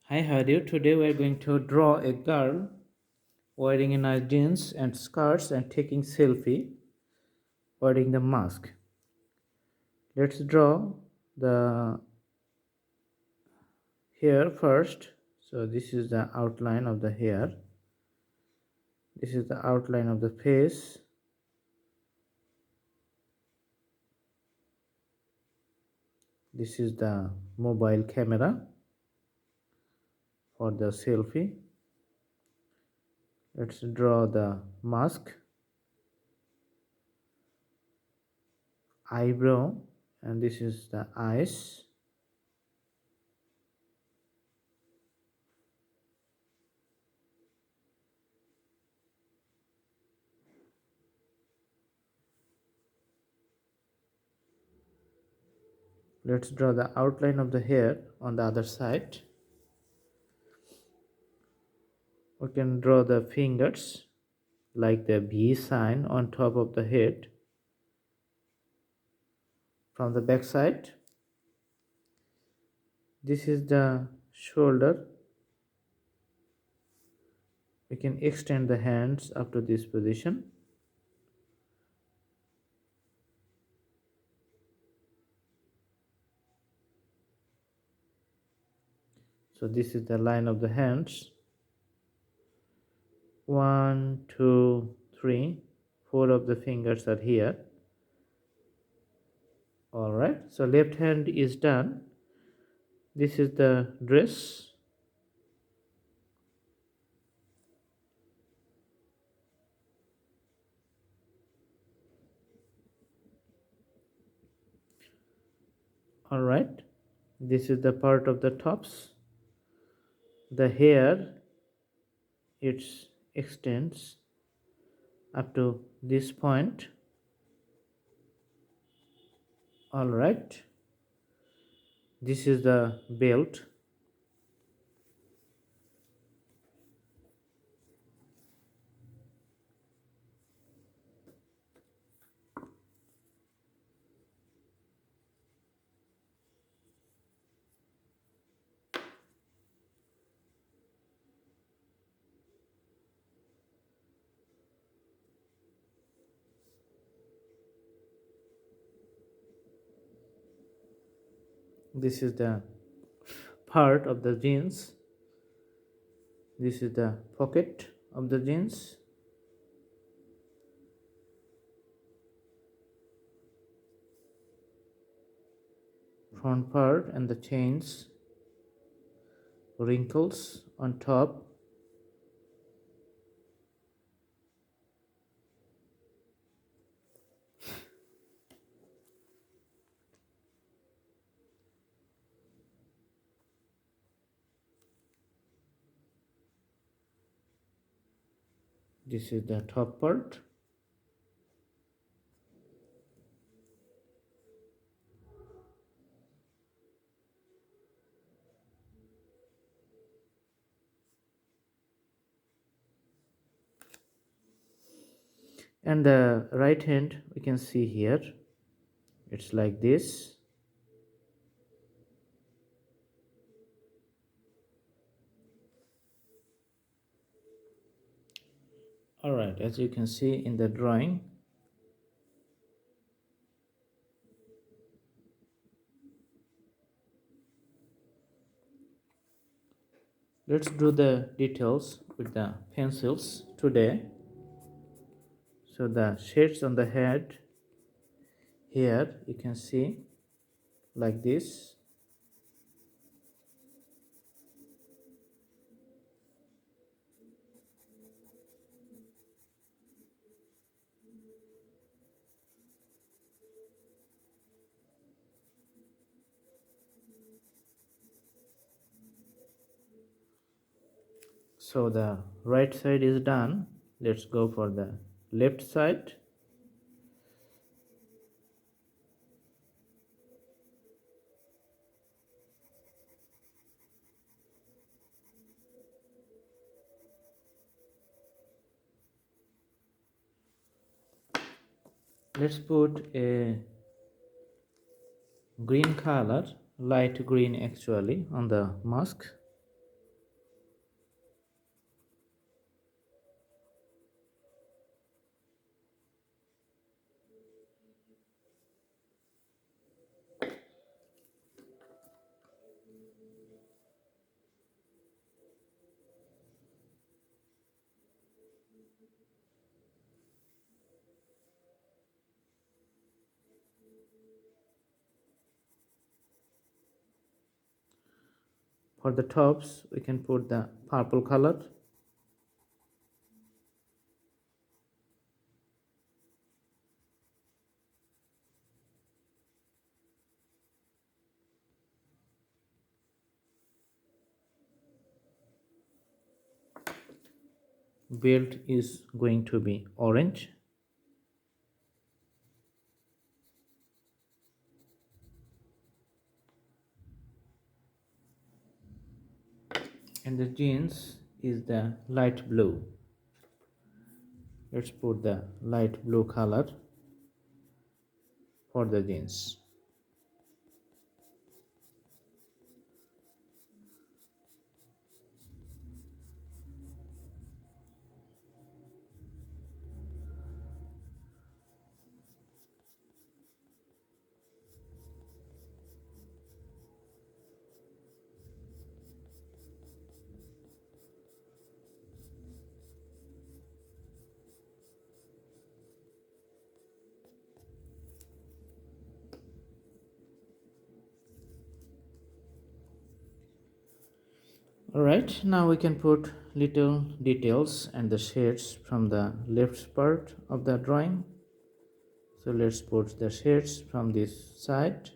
Hi, how are you? Today we are going to draw a girl wearing a nice jeans and skirts and taking selfie wearing the mask. Let's draw the hair first. So this is the outline of the hair. This is the outline of the face. This is the mobile camera for the selfie. Let's draw the mask, eyebrow, and this is the eyes. Let's draw the outline of the hair on the other side. We can draw the fingers like the V sign on top of the head from the back side. This is the shoulder. We can extend the hands up to this position. So this is the line of the hands. 1, 2, 3, 4 of the fingers are here. Alright, so left hand is done. This is the dress. Alright, this is the part of the tops. The hair, it extends up to this point. Alright, this is the belt. This is the part of the jeans. This is the pocket of the jeans. Front part and the chains, wrinkles on top. This is the top part. And the right hand we can see here. It's like this. Alright, as you can see in the drawing, let's do the details with the pencils today. So the shades on the head here you can see like this. So the right side is done. Let's go for the left side. Let's put a green color, light green actually, on the mask. For the tops, we can put the purple color. Belt is going to be orange. And the jeans is the light blue. Let's put the light blue color for the jeans. Alright, now we can put little details and the shades from the left part of the drawing. So let's put the shades from this side.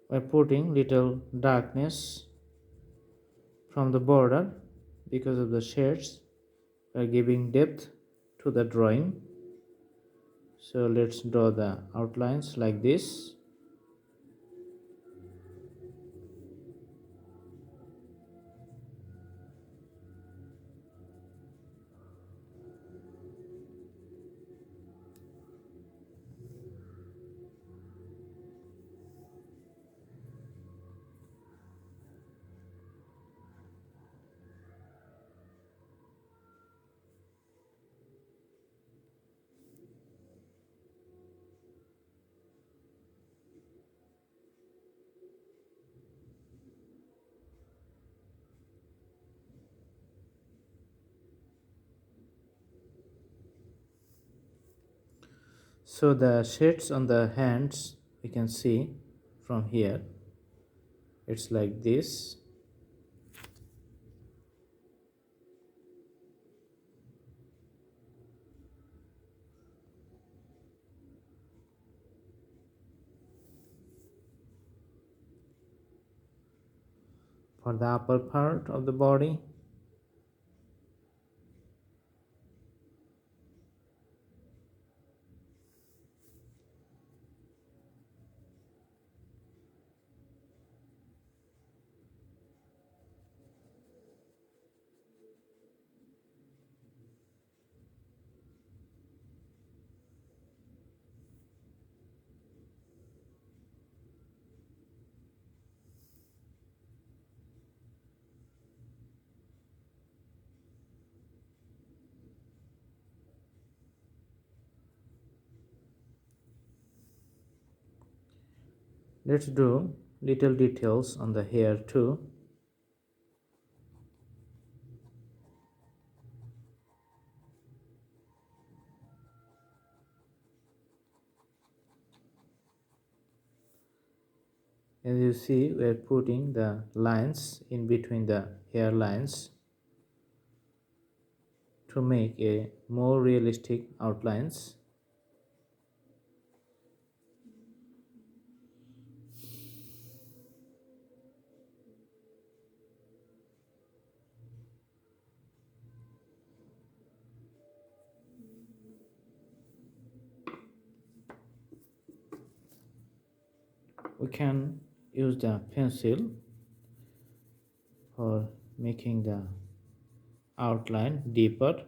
By putting little darkness from the border because of the shades, we are giving depth to the drawing. So let's draw the outlines like this. So the shades on the hands we can see from here. It's like this. For the upper part of the body, let's do little details on the hair too. As you see, we are putting the lines in between the hair lines to make a more realistic outlines. We can use the pencil for making the outline deeper.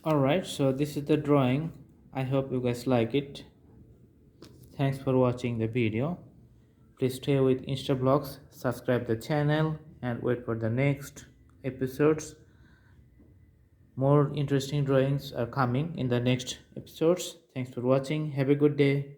Alright, so this is the drawing. I hope you guys like it. Thanks for watching the video. Please stay with Instablogs, subscribe the channel and wait for the next episodes. More interesting drawings are coming in the next episodes. Thanks for watching. Have a good day.